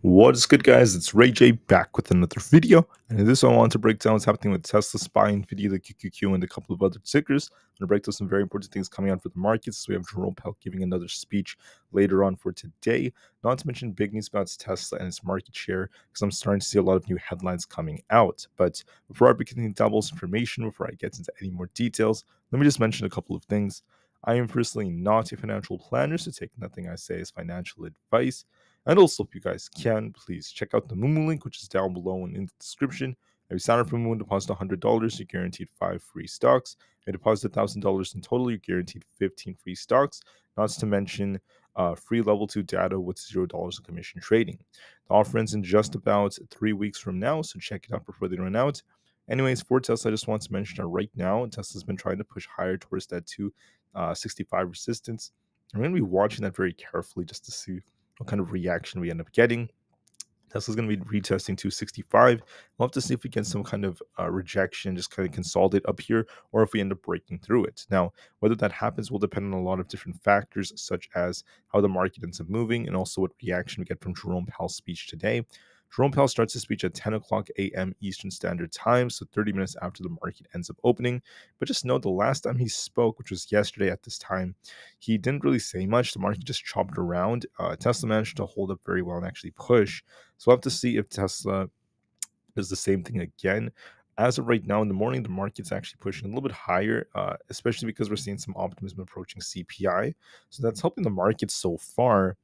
What is good, guys? It's Ray J back with another video, and in this one I want to break down what's happening with Tesla, SPY, Nvda, the QQQ, and a couple of other tickers. I'm going to break down some very important things coming out for the markets. So we have Jerome Powell giving another speech later on for today. Not to mention big news about Tesla and its market share, because I'm starting to see a lot of new headlines coming out. But before I begin the doubles information, before I get into any more details, let me just mention a couple of things. I am personally not a financial planner, so take nothing I say as financial advice. And also, if you guys can, please check out the Moomoo link, which is down below and in the description. If you sign up for Moomoo and deposit $100, you're guaranteed 5 free stocks. If you deposit $1,000 in total, you're guaranteed 15 free stocks. Not to mention free level 2 data with $0 in commission trading. The offer ends in just about 3 weeks from now, so check it out before they run out. Anyways, for Tesla, I just want to mention that right now, Tesla's been trying to push higher towards that 265 resistance. I'm going to be watching that very carefully just to see what kind of reaction we end up getting. Tesla's going to be retesting 265. We'll have to see if we get some kind of rejection, just kind of consolidate up here, or if we end up breaking through it. Now, whether that happens will depend on a lot of different factors, such as how the market ends up moving and also what reaction we get from Jerome Powell's speech today. Jerome Powell starts his speech at 10 o'clock a.m. Eastern Standard Time, so 30 minutes after the market ends up opening. But just know the last time he spoke, which was yesterday at this time, he didn't really say much. The market just chopped around. Tesla managed to hold up very well and actually push. So we'll have to see if Tesla does the same thing again. As of right now in the morning, the market's actually pushing a little bit higher, especially because we're seeing some optimism approaching CPI. So that's helping the market so far.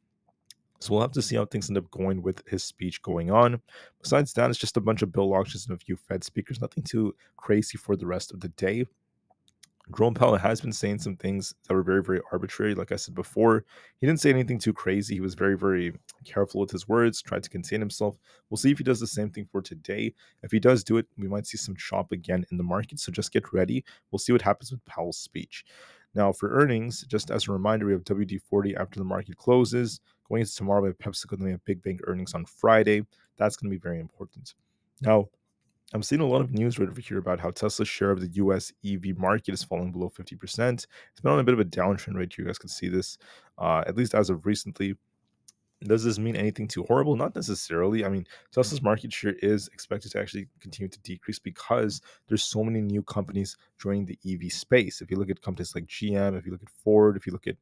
So we'll have to see how things end up going with his speech going on. Besides that, it's just a bunch of bill launches and a few Fed speakers. Nothing too crazy for the rest of the day. Jerome Powell has been saying some things that were very, very arbitrary. Like I said before, he didn't say anything too crazy. He was very, very careful with his words, tried to contain himself. We'll see if he does the same thing for today. If he does do it, we might see some chop again in the market. So just get ready. We'll see what happens with Powell's speech. Now, for earnings, just as a reminder, we have WD-40 after the market closes. Going into tomorrow, we have PepsiCo, then we have Big Bang earnings on Friday. That's going to be very important. Now, I'm seeing a lot of news right over here about how Tesla's share of the US EV market is falling below 50%. It's been on a bit of a downtrend right here. You guys can see this, at least as of recently. Does this mean anything too horrible? Not necessarily. I mean, Tesla's market share is expected to actually continue to decrease because there's so many new companies joining the EV space. If you look at companies like GM, if you look at Ford, if you look at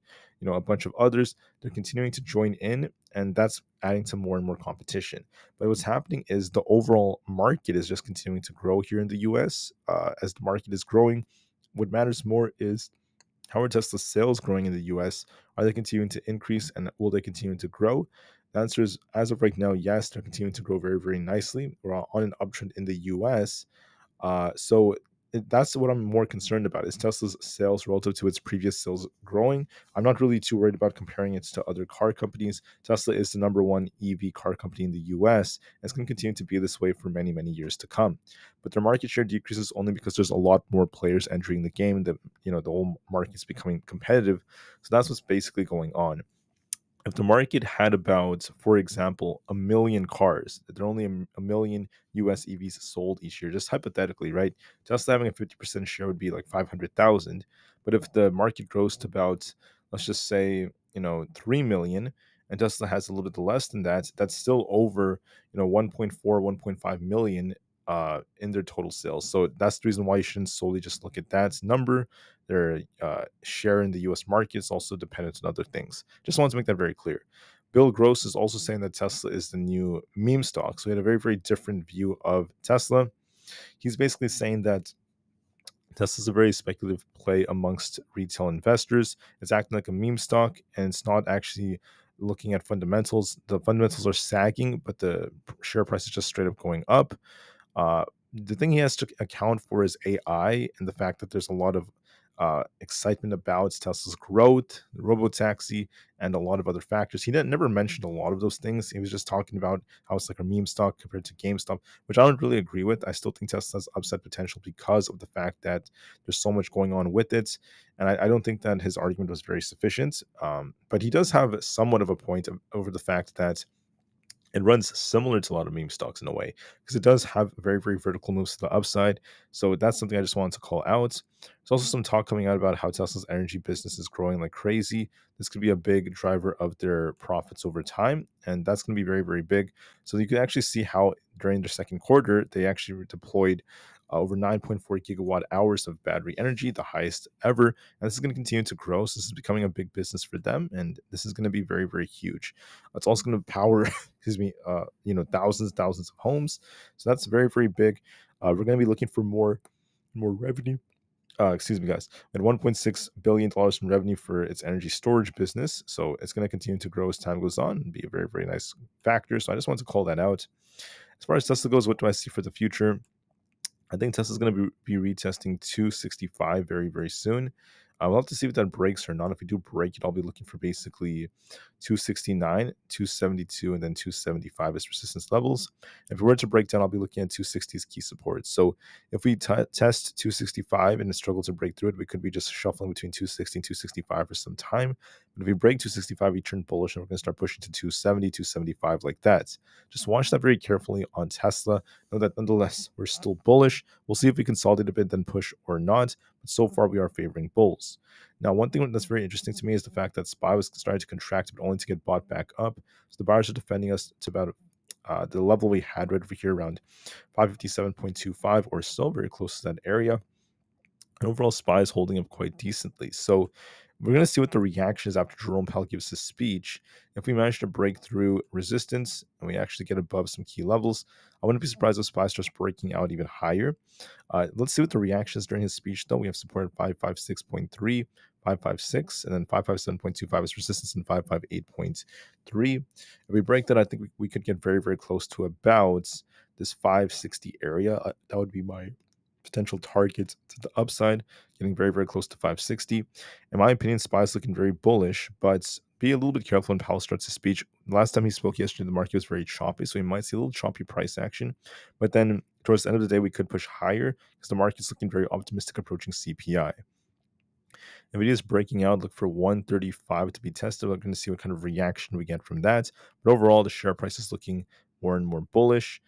a bunch of others, they're continuing to join in, and that's adding to more and more competition. But what's happening is the overall market is just continuing to grow here in the US. As the market is growing, what matters more is how are Tesla sales growing in the US? Are they continuing to increase and will they continue to grow? The answer is, as of right now, yes, they're continuing to grow very, very nicely. We're on an uptrend in the US. That's what I'm more concerned about is Tesla's sales relative to its previous sales growing. I'm not really too worried about comparing it to other car companies. Tesla is the number one EV car company in the US, and it's going to continue to be this way for many, many years to come. But their market share decreases only because there's a lot more players entering the game. The whole market is becoming competitive. So that's what's basically going on. If the market had about, for example, a million cars, there are only a million US EVs sold each year, just hypothetically, right? Just having a 50% share would be like 500,000. But if the market grows to about, let's just say, 3 million, and Tesla has a little bit less than that, that's still over, 1.4, 1.5 million in their total sales. So that's the reason why you shouldn't solely just look at that number. Their share in the US market is also dependent on other things. Just want to make that very clear. Bill Gross is also saying that Tesla is the new meme stock. So he had a very, very different view of Tesla. He's basically saying that Tesla's a very speculative play amongst retail investors. It's acting like a meme stock, and it's not actually looking at fundamentals. The fundamentals are sagging, but the share price is just straight up going up. The thing he has to account for is AI and the fact that there's a lot of excitement about Tesla's growth, the robotaxi, and a lot of other factors. He never mentioned a lot of those things. He was just talking about how it's like a meme stock compared to GameStop, which I don't really agree with. I still think Tesla has upside potential because of the fact that there's so much going on with it. And I don't think that his argument was very sufficient. But he does have somewhat of a point over the fact that It runs similar to a lot of meme stocks in a way because it does have very, very vertical moves to the upside. So that's something I just wanted to call out. There's also some talk coming out about how Tesla's energy business is growing like crazy. This could be a big driver of their profits over time, and that's going to be very, very big. So you can actually see how during their second quarter, they actually deployed over 9.4 gigawatt hours of battery energy, the highest ever. And this is going to continue to grow. So this is becoming a big business for them, and this is going to be very, very huge. It's also going to power excuse me, thousands of homes. So that's very, very big. We're going to be looking for more revenue. Excuse me, guys. And $1.6 billion in revenue for its energy storage business. So it's going to continue to grow as time goes on and be a very, very nice factor. So I just wanted to call that out. As far as Tesla goes, what do I see for the future? I think Tesla's going to be retesting 265 very, very soon. We'll have to see if that breaks or not. If we do break it, I'll be looking for basically 269, 272, and then 275 as resistance levels. If we were to break down, I'll be looking at 260 as key support. So if we test 265 and struggle to break through it, we could be just shuffling between 260 and 265 for some time. But if we break 265, we turn bullish and we're going to start pushing to 270, 275 like that. Just watch that very carefully on Tesla. Know that nonetheless, we're still bullish. We'll see if we consolidate a bit, then push or not. But so far, we are favoring bulls. Now, one thing that's very interesting to me is the fact that SPY was starting to contract, but only to get bought back up. So the buyers are defending us to about the level we had right over here around 557.25 or so, very close to that area. And overall, SPY is holding up quite decently. So we're going to see what the reaction is after Jerome Powell gives his speech. If we manage to break through resistance and we actually get above some key levels, I wouldn't be surprised if SPY starts breaking out even higher. Let's see what the reaction is during his speech, though. We have support at 556.3, 556, and then 557.25 is resistance and 558.3. If we break that, I think we could get very, very close to about this 560 area. That would be my potential target to the upside, getting very, very close to 560. In my opinion, SPY is looking very bullish, but be a little bit careful when Powell starts his speech. Last time he spoke yesterday, the market was very choppy, so we might see a little choppy price action. But then towards the end of the day, we could push higher because the market's looking very optimistic approaching CPI. Nvda is breaking out. Look for 135 to be tested. We're going to see what kind of reaction we get from that. But overall, the share price is looking more and more bullish.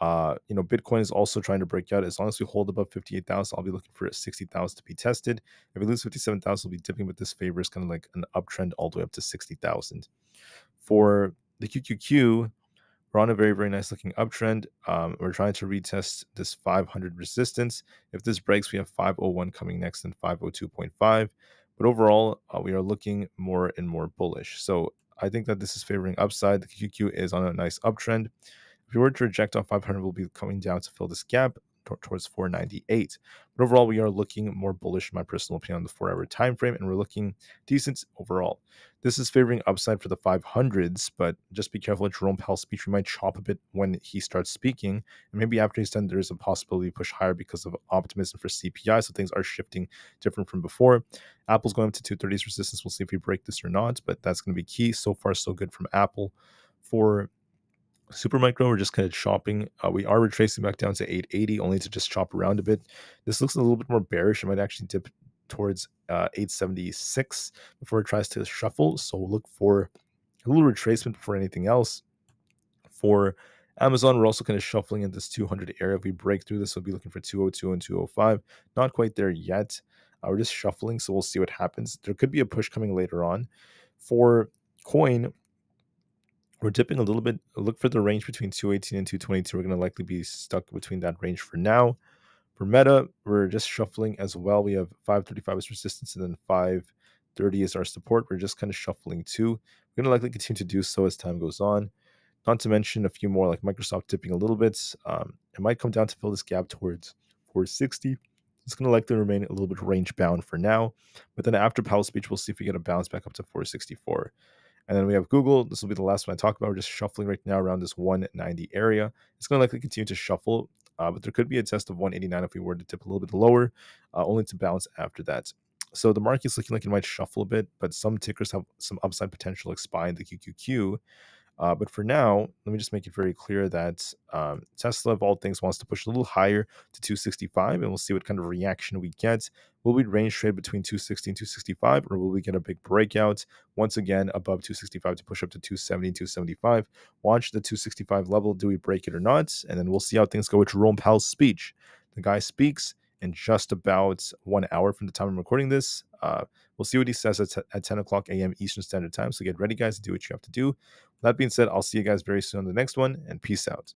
Bitcoin is also trying to break out. As long as we hold above 58,000, I'll be looking for 60,000 to be tested. If we lose 57,000, we'll be dipping, but this favors kind of like an uptrend all the way up to 60,000. For the QQQ, we're on a very, very nice looking uptrend. We're trying to retest this 500 resistance. If this breaks, we have 501 coming next and 502.5. But overall, we are looking more and more bullish. So I think that this is favoring upside. The QQQ is on a nice uptrend. If we were to reject on 500, we'll be coming down to fill this gap towards 498. But overall, we are looking more bullish, in my personal opinion, on the 4-hour time frame, and we're looking decent overall. This is favoring upside for the 500s, but just be careful with Jerome Powell's speech. We might chop a bit when he starts speaking, and maybe after he's done, there's a possibility to push higher because of optimism for CPI, so things are shifting different from before. Apple's going up to 230s resistance. We'll see if we break this or not, but that's going to be key. So far, so good from Apple. For Supermicro, we're just kind of chopping. We are retracing back down to 880, only to just chop around a bit. This looks a little bit more bearish. It might actually dip towards 876 before it tries to shuffle. So we'll look for a little retracement before anything else. For Amazon, we're also kind of shuffling in this 200 area. If we break through this, we'll be looking for 202 and 205. Not quite there yet. We're just shuffling, so we'll see what happens. There could be a push coming later on. For Coin, we're dipping a little bit. Look for the range between 218 and 222. We're going to likely be stuck between that range for now. For Meta, we're just shuffling as well. We have 535 as resistance and then 530 is our support. We're just kind of shuffling too. We're going to likely continue to do so as time goes on. Not to mention a few more like Microsoft dipping a little bit. It might come down to fill this gap towards 460. It's going to likely remain a little bit range bound for now. But then after Powell's speech, we'll see if we get a bounce back up to 464. And then we have Google. This will be the last one I talk about. We're just shuffling right now around this 190 area. It's going to likely continue to shuffle, but there could be a test of 189 if we were to dip a little bit lower, only to bounce after that. So the market's looking like it might shuffle a bit, but some tickers have some upside potential, like SPY and the QQQ. But for now, let me just make it very clear that Tesla, of all things, wants to push a little higher to 265, and we'll see what kind of reaction we get. Will we range trade between 260 and 265, or will we get a big breakout once again above 265 to push up to 270 and 275? Watch the 265 level. Do we break it or not? And then we'll see how things go with Jerome Powell's speech. The guy speaks in just about 1 hour from the time I'm recording this. We'll see what he says at 10 o'clock a.m. Eastern Standard Time. So get ready, guys, to do what you have to do. That being said, I'll see you guys very soon on the next one, and peace out.